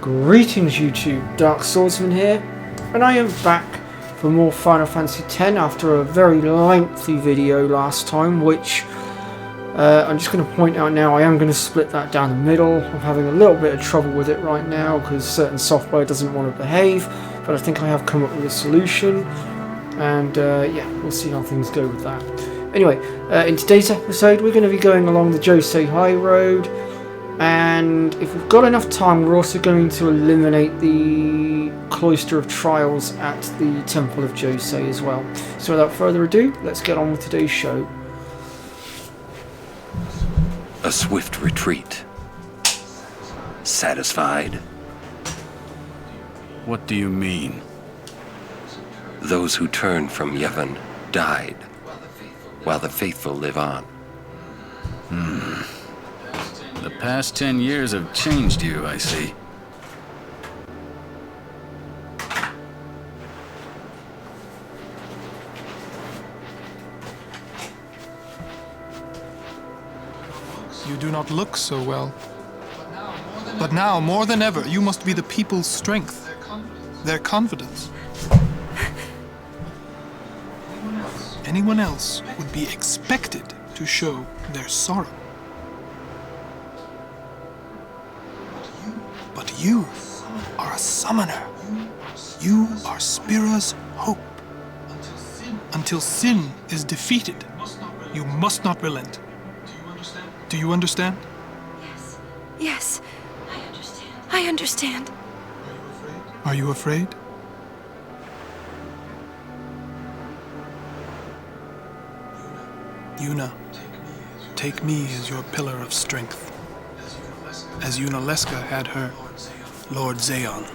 Greetings YouTube, Dark Swordsman here, and I am back for more Final Fantasy X after a very lengthy video last time, which I'm just going to point out now I am going to split that down the middle. I'm having a little bit of trouble with it right now because certain software doesn't want to behave, but I think I have come up with a solution, and yeah, we'll see how things go with that. Anyway, in today's episode we're going to be going along the djose highroad. And if we've got enough time, we're also going to eliminate the cloister of trials at the temple of djose as well. So without further ado, let's get on with today's show. A swift retreat. Satisfied? What do you mean? Those who turned from Yevon died, while the faithful live on. The past 10 years have changed you, I see. You do not look so well. But now, more than ever, you must be the people's strength, their confidence. Anyone else would be expected to show their sorrow. But you are a summoner. You are Spira's hope. Until sin is defeated, you must not relent. Do you understand? Yes. I understand. Are you afraid? Yuna, take me as your pillar of strength, as Yunalesca had her Lord Zeon.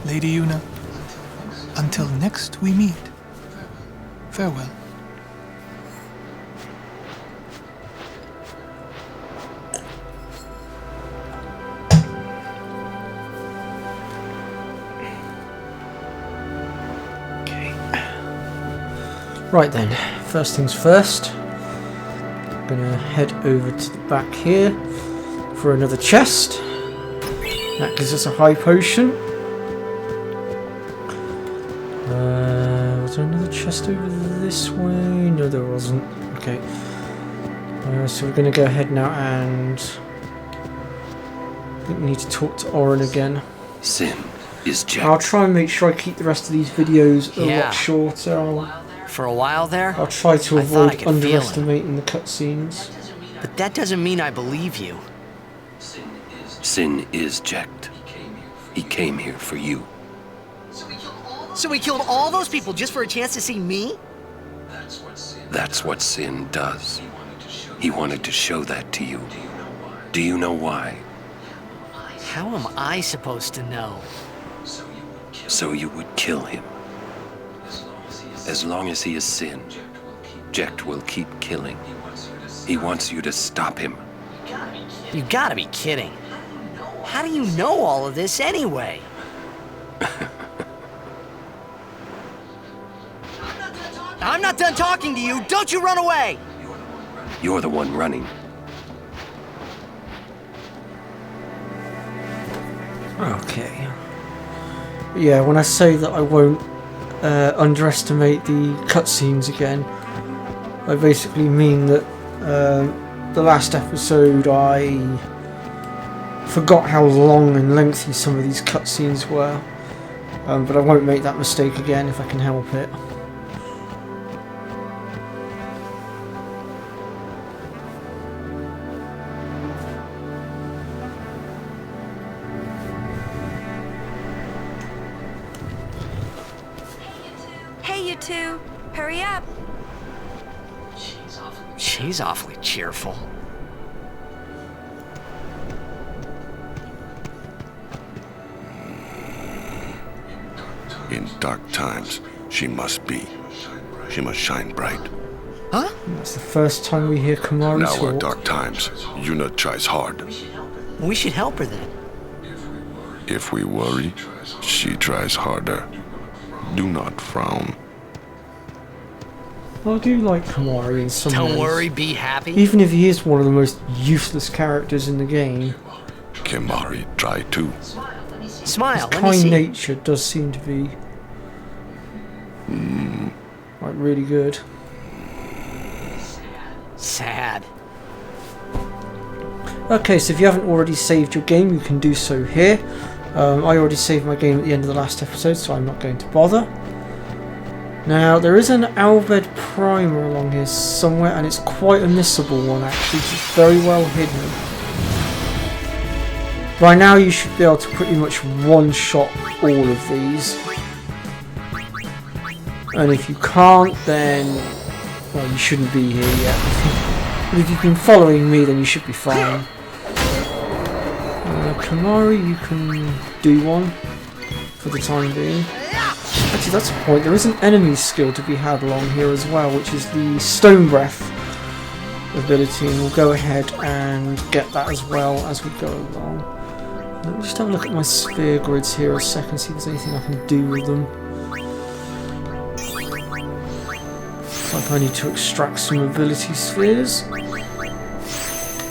Lady Yuna, until next we meet, farewell. Right then, first things first, I'm gonna head over to the back here for another chest. That gives us a high potion. Was there another chest over this way? No, there wasn't. Okay. So we're gonna go ahead now and I think we need to talk to Orin again. Sin is Jack. I'll try and make sure I keep the rest of these videos a lot shorter. For a while there, I'll try to I thought I avoid could underestimating the cutscenes. but that doesn't mean I believe you. Sin is Jack. He came here for you. So he killed all those people just for a chance to see me? That's what Sin does. He wanted to show that to you. Do you know why? How am I supposed to know? So you would kill him. As long as he is Sin, Jack will keep killing. He wants you to stop him. You gotta be kidding. How do you know all of this anyway? I'm not done talking to you! Don't you run away! You're the one running. Okay. Yeah, when I say that I won't underestimate the cutscenes again, I basically mean that the last episode I forgot how long and lengthy some of these cutscenes were, but I won't make that mistake again if I can help it. Hey, you two. Hurry up. She's awfully cheerful. In dark times, she must be. She must shine bright. Huh? That's the first time we hear Kamari Now are talk. dark times. Yuna tries hard. We should help her then. If we worry, she tries harder. Do not frown. I do like Kamari in some Don't ways. worry, be happy. Even if he is one of the most useless characters in the game, Kimari try too. Smile, let me kind see. nature does seem to be like really good. Sad. Okay, so if you haven't already saved your game, you can do so here. I already saved my game at the end of the last episode, so I'm not going to bother. Now, there is an Alved primer along here somewhere, and it's quite a missable one actually. It's very well hidden. By now you should be able to pretty much one-shot all of these. And if you can't, then, well, you shouldn't be here yet. But if you've been following me, then you should be fine. Kamari, you can do one for the time being. Actually, that's a point. There is an enemy skill to be had along here as well, which is the Stone Breath ability, and we'll go ahead and get that as well as we go along. Let me just have a look at my sphere grids here a second, see if there's anything I can do with them. Looks like I need to extract some ability spheres.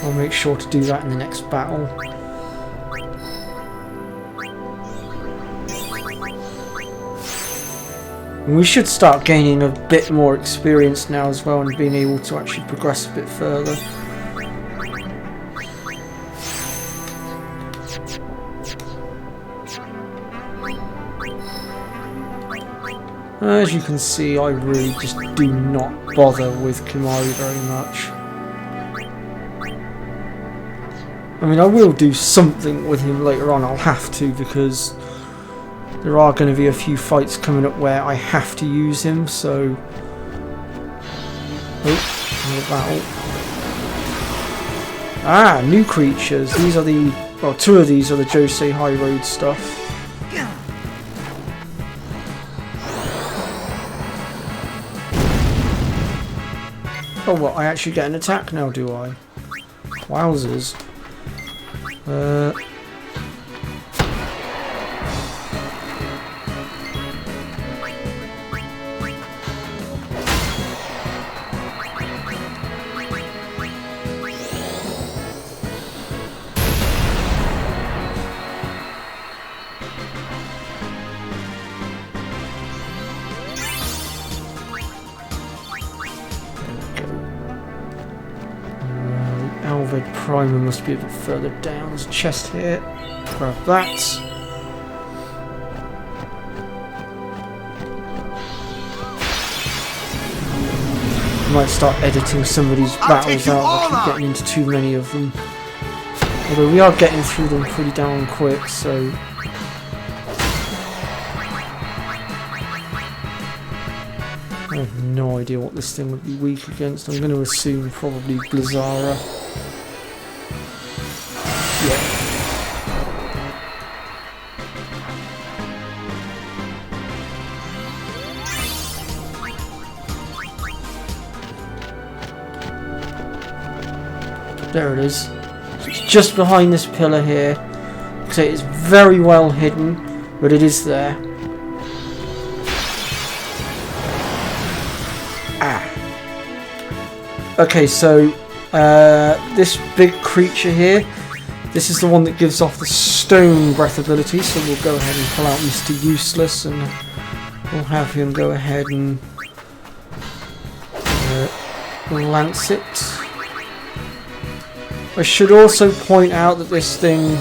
I'll make sure to do that in the next battle. And we should start gaining a bit more experience now as well, and being able to actually progress a bit further. As you can see, I really just do not bother with Kimari very much. I mean, I will do something with him later on, I'll have to, because there are going to be a few fights coming up where I have to use him, so... Oh, another battle. Ah, new creatures. These are the... well, two of these are the djose highroad stuff. Oh, what? I actually get an attack now, do I? Wowzers. Alved primer must be a bit further down. There's a chest here. Grab that. Might start editing some of these battles out. I keep getting into too many of them. Although we are getting through them pretty damn quick, so... I have no idea what this thing would be weak against. I'm going to assume probably Blizzara. Yeah. There it is. It's just behind this pillar here. So it is very well hidden, but it is there. Ah. Okay, so this big creature here, this is the one that gives off the Stone Breath ability, so we'll go ahead and pull out Mr. Useless and we'll have him go ahead and lance it. I should also point out that this thing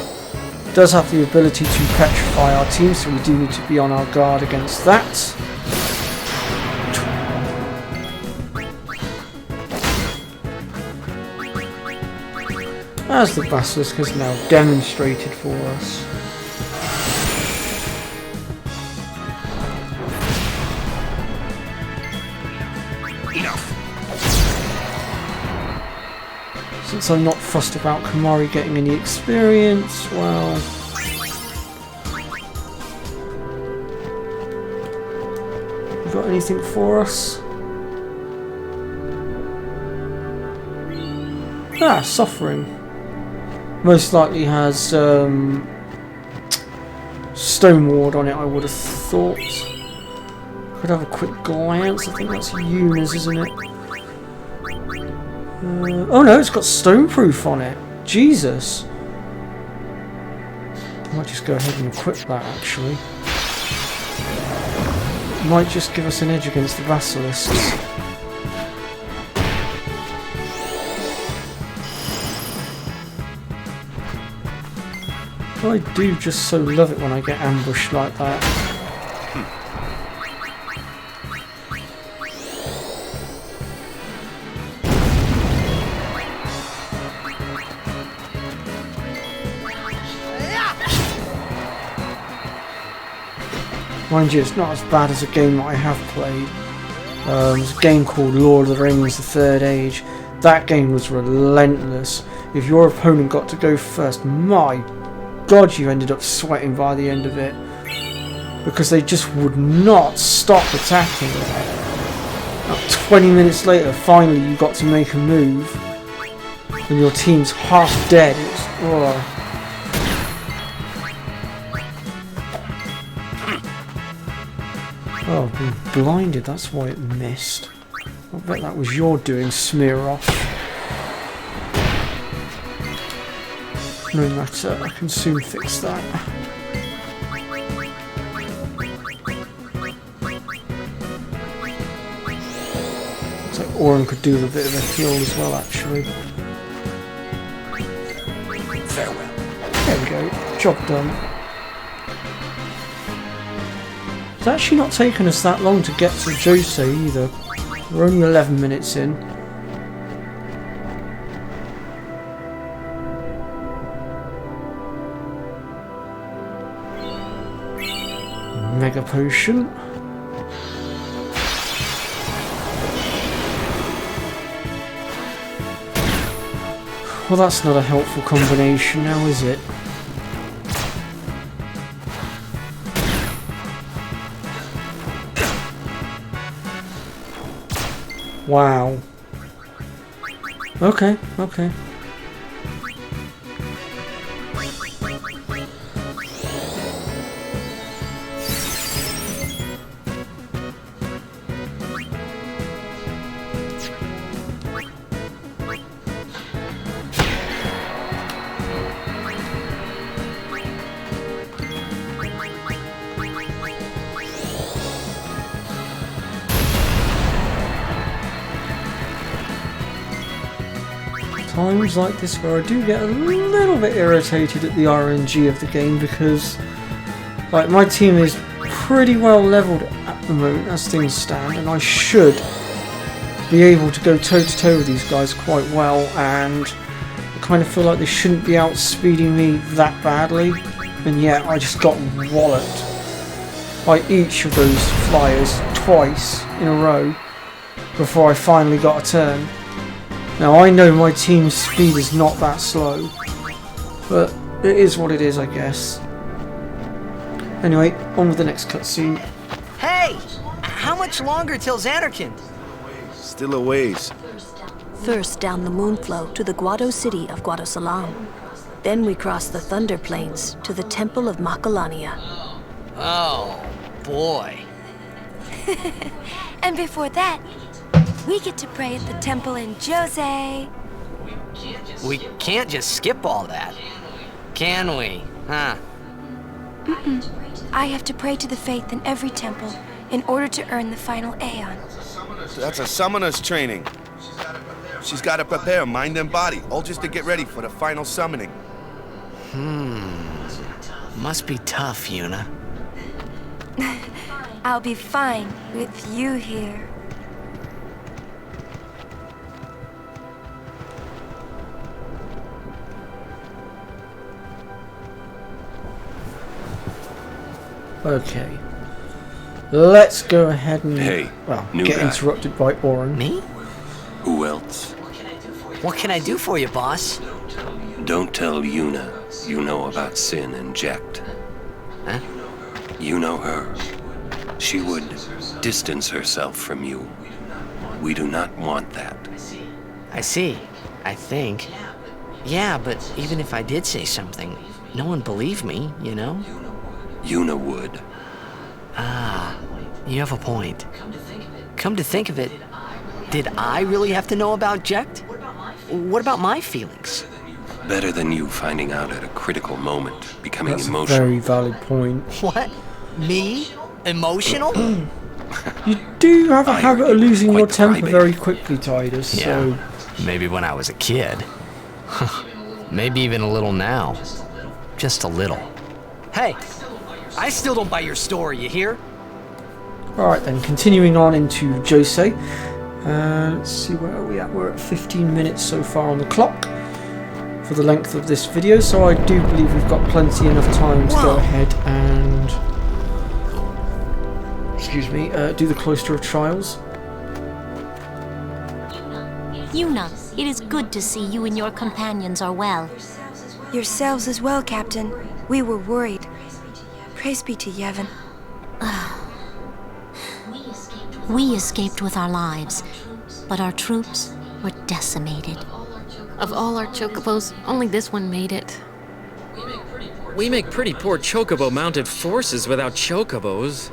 does have the ability to petrify our team, so we do need to be on our guard against that. As the Basilisk has now demonstrated for us. Since I'm not fussed about Kamari getting any experience, well... You got anything for us? Ah, Suffering. Most likely has Stone Ward on it, I would have thought. Could have a quick glance. I think that's Yuna's, isn't it? Oh no, it's got stoneproof on it. Jesus. I might just go ahead and equip that actually. Might just give us an edge against the basilisks. I do just so love it when I get ambushed like that. Mind you, it's not as bad as a game that I have played. There's a game called Lord of the Rings: The Third Age. That game was relentless. If your opponent got to go first, my God, you ended up sweating by the end of it. Because they just would not stop attacking. About 20 minutes later, finally you got to make a move. And your team's half dead. It's, oh. Oh, I've been blinded, that's why it missed. I bet that was your doing, smear off. No matter, I can soon fix that. So Oren could do with a bit of a heal as well, actually. Farewell. There we go, job done. It's actually not taken us that long to get to djose either. We're only 11 minutes in. Mega potion. Well, that's not a helpful combination now, is it? Wow. Okay, okay. Times like this where I do get a little bit irritated at the RNG of the game because like my team is pretty well leveled at the moment as things stand, and I should be able to go toe to toe with these guys quite well, and I kind of feel like they shouldn't be outspeeding me that badly, and yet I just got walloped by each of those flyers twice in a row before I finally got a turn. Now I know my team's speed is not that slow, but it is what it is, I guess. Anyway, on with the next cutscene. Hey! How much longer till Xanarkand? Still a ways. First down the moonflow to the Guado city of Guadosalam. Then we cross the Thunder Plains to the Temple of Makalania. Oh, boy. And before that, we get to pray at the temple in djose. We can't just skip all that, can we? Huh? I have to pray to the faith in every temple in order to earn the final aeon. That's a summoner's training. She's got to prepare mind and body, all just to get ready for the final summoning. Must be tough, Yuna. I'll be fine with you here. Okay. Let's go ahead and new get guy. interrupted by Oren. Me? Who else? What can I do for you, boss? Don't tell Yuna you know about Sin and Jekt. Huh? You know her. She would distance herself from you. We do not want that. I see. I think. Yeah, but even if I did say something, no one believed me, you know? Yuna would. Ah, You have a point. Come to think of it, did I really have to know about Jecht? What about my feelings? Better than you finding out at a critical moment, becoming That's a emotional. very valid point. What? Me? Emotional? You do have a I habit heard of you were losing your quite temper crybaby. very quickly, Titus, Yeah, so... maybe when I was a kid. Maybe even a little now. Just a little. Hey, I still don't buy your story, you hear? Alright then, continuing on into djose. Let's see, where are we at? We're at 15 minutes so far on the clock for the length of this video, so I do believe we've got plenty enough time to go ahead and do the Cloister of Trials. Yuna, it is good to see you and your companions are well. Yourselves as well, Captain. We were worried. Praise be to Yevon. We escaped with our lives, but our troops were decimated. Of all our chocobos, only this one made it. We make pretty poor chocobo-mounted forces without chocobos.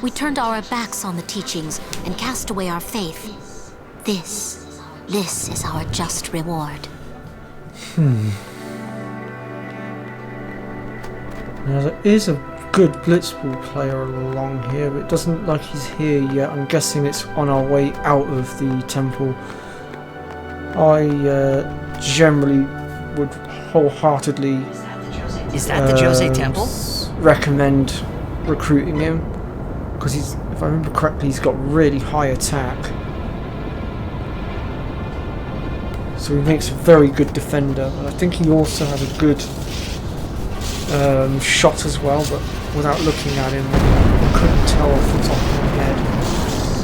We turned our backs on the teachings and cast away our faith. This is our just reward. Now there is a good blitzball player along here, but it doesn't look like he's here yet. I'm guessing it's on our way out of the temple. I generally would wholeheartedly Is that the djose temple? recommend recruiting him, because he's, if I remember correctly, he's got really high attack. So he makes a very good defender, and I think he also has a good shot as well, but without looking at him, I couldn't tell off the top of my head.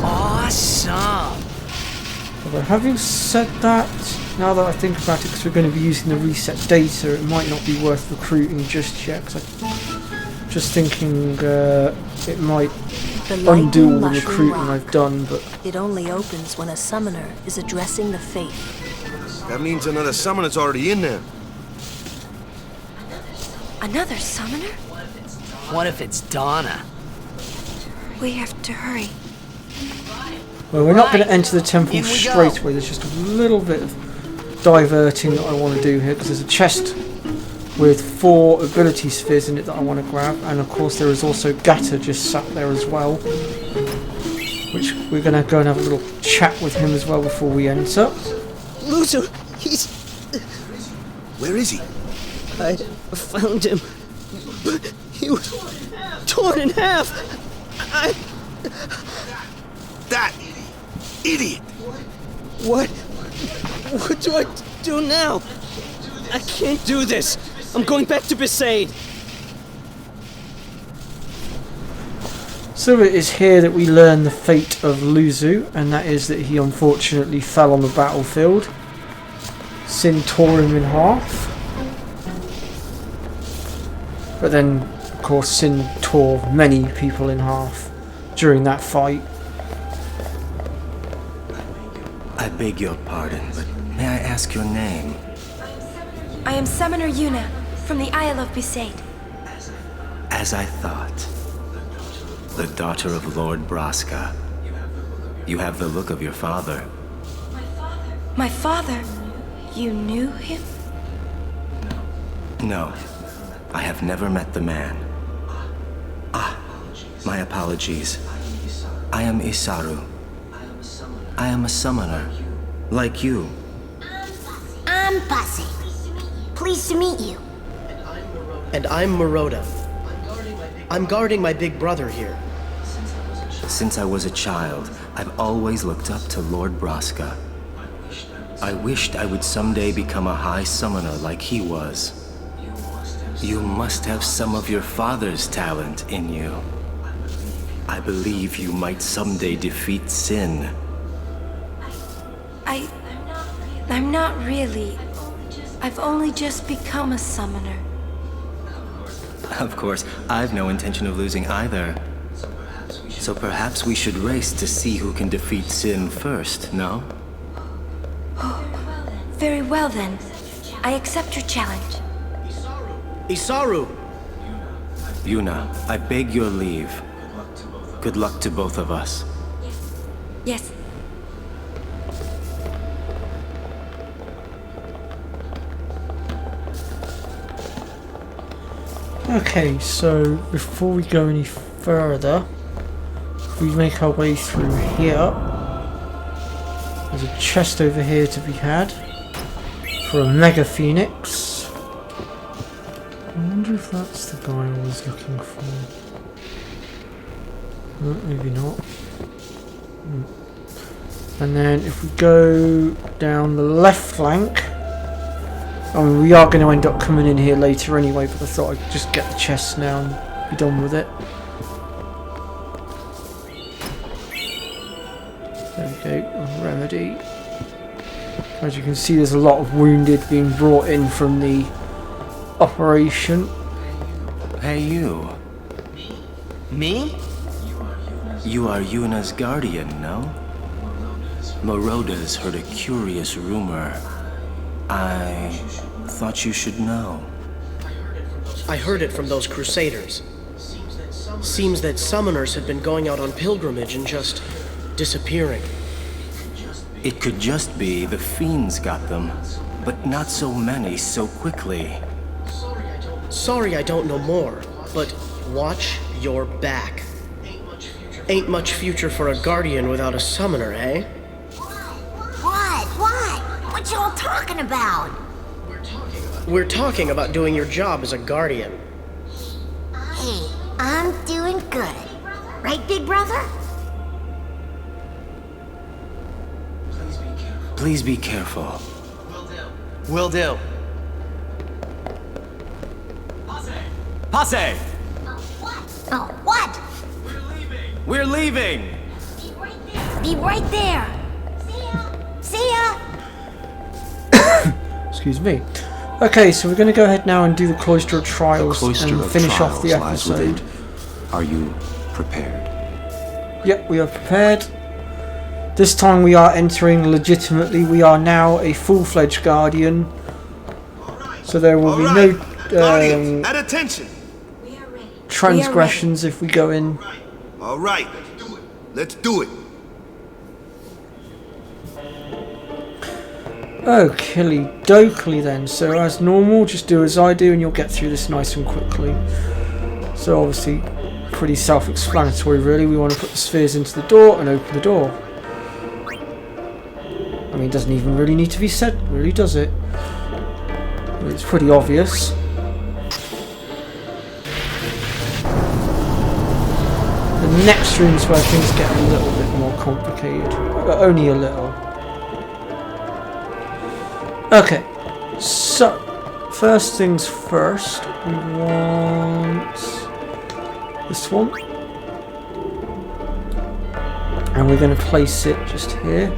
Awesome! Although having said that, now that I think about it, because we're going to be using the reset data, it might not be worth recruiting just yet, because I'm just thinking it might undo all the recruiting I've done, but... It only opens when a summoner is addressing the faith. That means another summoner's already in there. Another summoner? What if it's Donna? We have to hurry. Well, we're not going to enter the temple In we go. straight away. There's just a little bit of diverting that I want to do here, because there's a chest with 4 ability spheres in it that I want to grab, and of course there is also Gata just sat there as well, which we're going to go and have a little chat with him as well before we enter. Luzu, he's... Where is he? I found him, but he was torn in half. That idiot! What do I do now? I can't do this. I'm going back to Besaid. So it is here that we learn the fate of Luzu, and that is that he unfortunately fell on the battlefield. Sin tore him in half. But then, of course, Sin tore many people in half during that fight. I beg your pardon, but may I ask your name? I am Summoner Yuna, from the Isle of Besaid. As I thought. The daughter of Lord Braska. You have the look of your father. My father? You knew him? No, I have never met the man. Ah, my apologies. I am Isaru. I am a summoner, like you. I'm Bussy. Pleased to meet you. And I'm Maroda. I'm guarding my big brother here. Since I was a child, I've always looked up to Lord Braska. I wished I would someday become a high summoner like he was. You must have some of your father's talent in you. I believe you might someday defeat Sin. I'm not really. I've only just become a summoner. Of course, I've no intention of losing either. So perhaps we should race to see who can defeat Sin first, no? Very well then. I accept your challenge. Isaru! Yuna, I beg your leave. Good luck to both of us. Yes. Okay, so before we go any further, we make our way through here. There's a chest over here to be had for a Mega Phoenix. I wonder if that's the guy I was looking for. No, maybe not. And then if we go down the left flank, I mean, we are going to end up coming in here later anyway, but I thought I'd just get the chest now and be done with it. There we go, remedy. As you can see, there's a lot of wounded being brought in from the operation. Hey, you. Me? You are Yuna's guardian, no? Moroda's heard a curious rumor. I thought you should know. I heard it from those crusaders. Seems that summoners have been going out on pilgrimage and just disappearing. It could just be the fiends got them, but not so many so quickly. Sorry I don't know more, but watch your back. Ain't much future for a guardian without a summoner, eh? What y'all talking about? We're talking about doing your job as a guardian. Hey, I'm doing good. Right, big brother? Please be careful. Will do. Passe! Oh, what? We're leaving! Be right there. See ya. Excuse me. Okay, so we're going to go ahead now and do the Cloister of Trials and finish off the episode. Are you prepared? Yep, we are prepared. This time we are entering legitimately. We are now a full-fledged guardian. So there will be no at attention. transgressions if we go in. All right. Let's do it. Okie dokie then. So as normal, just do as I do and you'll get through this nice and quickly. So obviously pretty self-explanatory really. We want to put the spheres into the door and open the door. I mean, it doesn't even really need to be said, really, does it? It's pretty obvious. The next room's where things get a little bit more complicated, but only a little. Okay, so first things first, we want this one, and we're going to place it just here.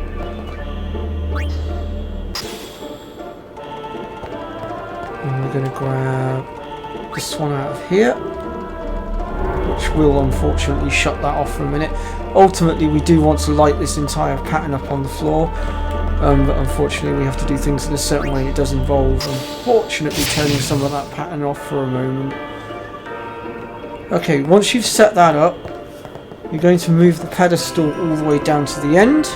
And we're going to grab this one out of here, which will unfortunately shut that off for a minute. Ultimately, we do want to light this entire pattern up on the floor. But unfortunately we have to do things in a certain way. It does involve, unfortunately, turning some of that pattern off for a moment. Okay, once you've set that up, you're going to move the pedestal all the way down to the end.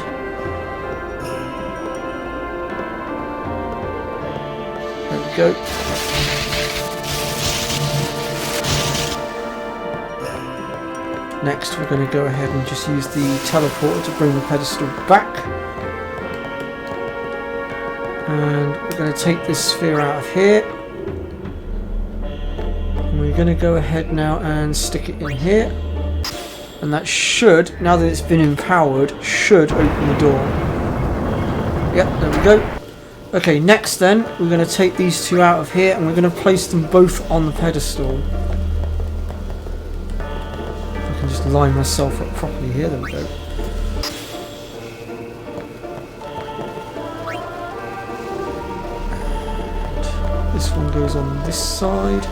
There we go. Next we're going to go ahead and just use the teleporter to bring the pedestal back. And we're going to take this sphere out of here. And we're going to go ahead now and stick it in here. And that should, now that it's been empowered, should open the door. Yep, there we go. Okay, next then, we're going to take these two out of here and we're going to place them both on the pedestal. If I can just line myself up properly here, there we go. This one goes on this side.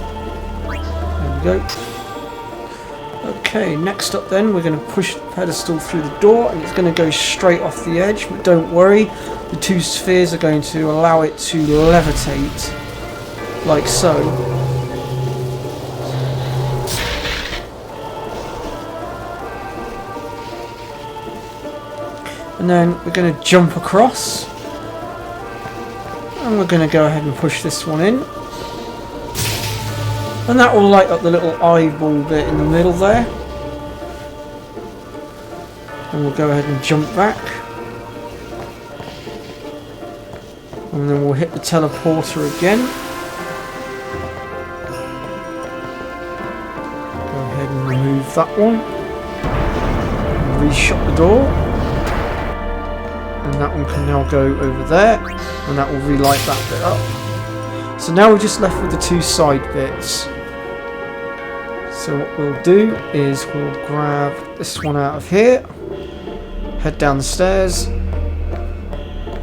There we go. Okay, next up then, we're going to push the pedestal through the door and it's going to go straight off the edge, but don't worry, the two spheres are going to allow it to levitate, like so. And then we're going to jump across. And we're going to go ahead and push this one in. And that will light up the little eyeball bit in the middle there. And we'll go ahead and jump back. And then we'll hit the teleporter again. Go ahead and remove that one. And re-shut the door. And that one can now go over there. And that will relight that bit up. So now we're just left with the two side bits. So what we'll do is we'll grab this one out of here. Head down the stairs.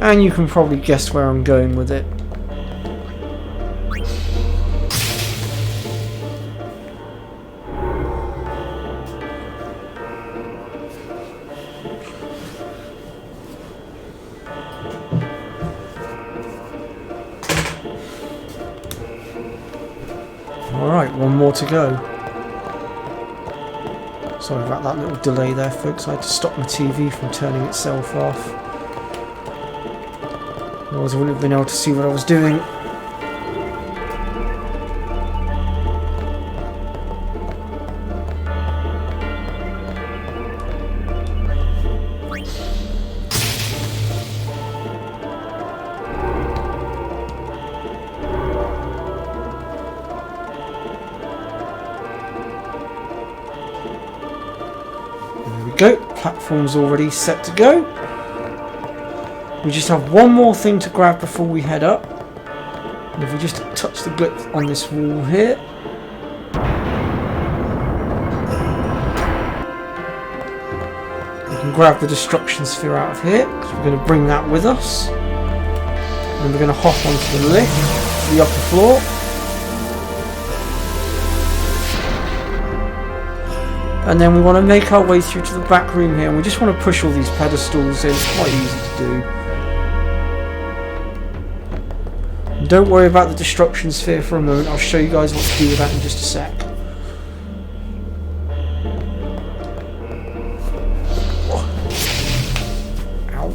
And you can probably guess where I'm going with it. Alright, one more to go. Sorry about that little delay there, folks. I had to stop my TV from turning itself off. Otherwise I wouldn't have been able to see what I was doing. There we go. Platform's already set to go. We just have one more thing to grab before we head up. And if we just touch the grip on this wall here. We can grab the destruction sphere out of here. So we're going to bring that with us. And we're going to hop onto the lift to the upper floor. And then we want to make our way through to the back room here. And we just want to push all these pedestals in. It's quite easy to do. Don't worry about the destruction sphere for a moment. I'll show you guys what to do with that in just a sec. Ow.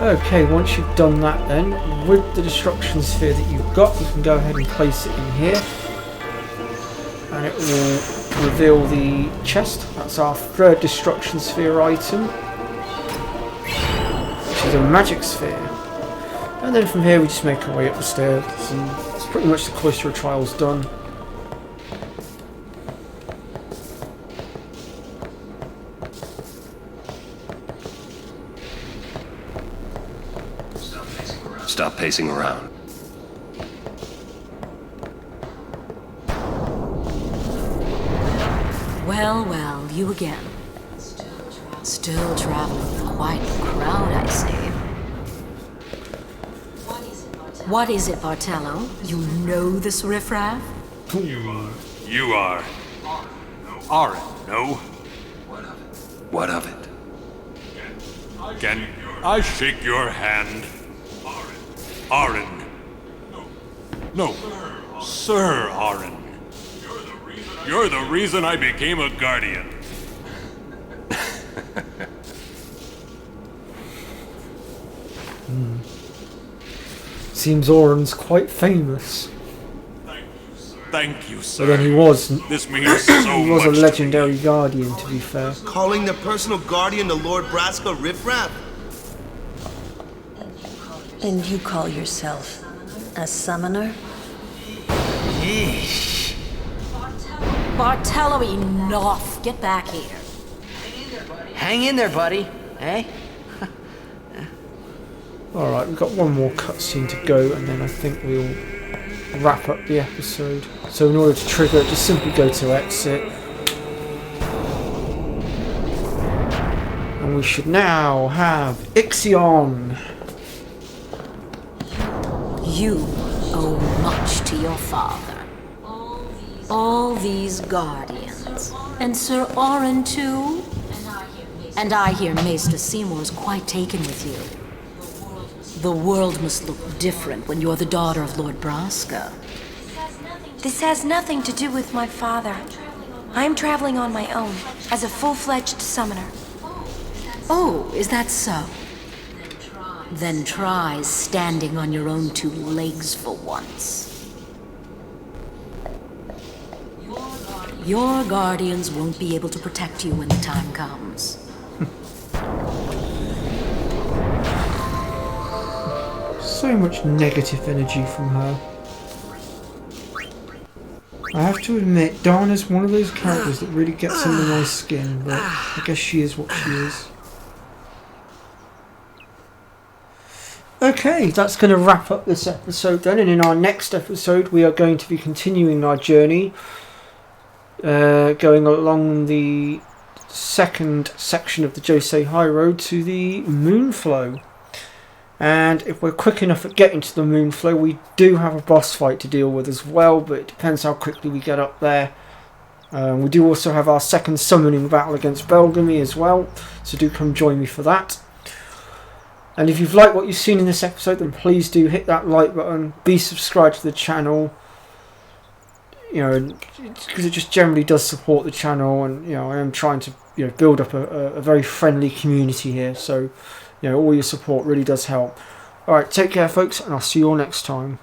Okay, once you've done that then, with the destruction sphere that you've got, you can go ahead and place it in here. And it will reveal the chest. That's our third destruction sphere item, which is a magic sphere. And then from here we just make our way up the stairs, and that's pretty much the cloister of trials done. Stop pacing around. Well, well, you again. Still traveling with quite the crowd, I see. What is it, Bartello? You know this riffraff? You are. Aren't, no? What of it? Can I shake your hand? Aaron. No, Sir Aaron. You're the reason I became a guardian. Seems Oren's quite famous. Thank you, sir. But then he was. This means so he was much a legendary guardian, to be fair. Calling the personal guardian the Lord Braska riffraff? And you call yourself a summoner? Yeesh. Bartello, enough. Get back here. Hang in there, buddy. Eh? Alright, we've got one more cutscene to go, and then I think we'll wrap up the episode. So in order to trigger it, just simply go to exit. And we should now have Ixion. You owe much to your father. All these guardians. And Sir Orin too? And I hear Maester Seymour's quite taken with you. The world must look different when you're the daughter of Lord Braska. This has nothing to do with my father. I'm traveling on my own, as a full-fledged summoner. Oh, is that so? Then try standing on your own two legs for once. Your guardians won't be able to protect you when the time comes. So much negative energy from her. I have to admit, Dana's one of those characters that really gets under my skin, but I guess she is what she is. Okay, that's going to wrap up this episode then, and in our next episode we are going to be continuing our journey, going along the second section of the djose highroad to the Moonflow. And if we're quick enough at getting to the Moonflow, we do have a boss fight to deal with as well, but it depends how quickly we get up there. We do also have our second summoning battle against Belgamy as well, so do come join me for that. And if you've liked what you've seen in this episode, then please do hit that like button, be subscribed to the channel, you know, because it just generally does support the channel, and you know, I am trying to, you know, build up a very friendly community here, so you know, all your support really does help. Alright, take care folks, and I'll see you all next time.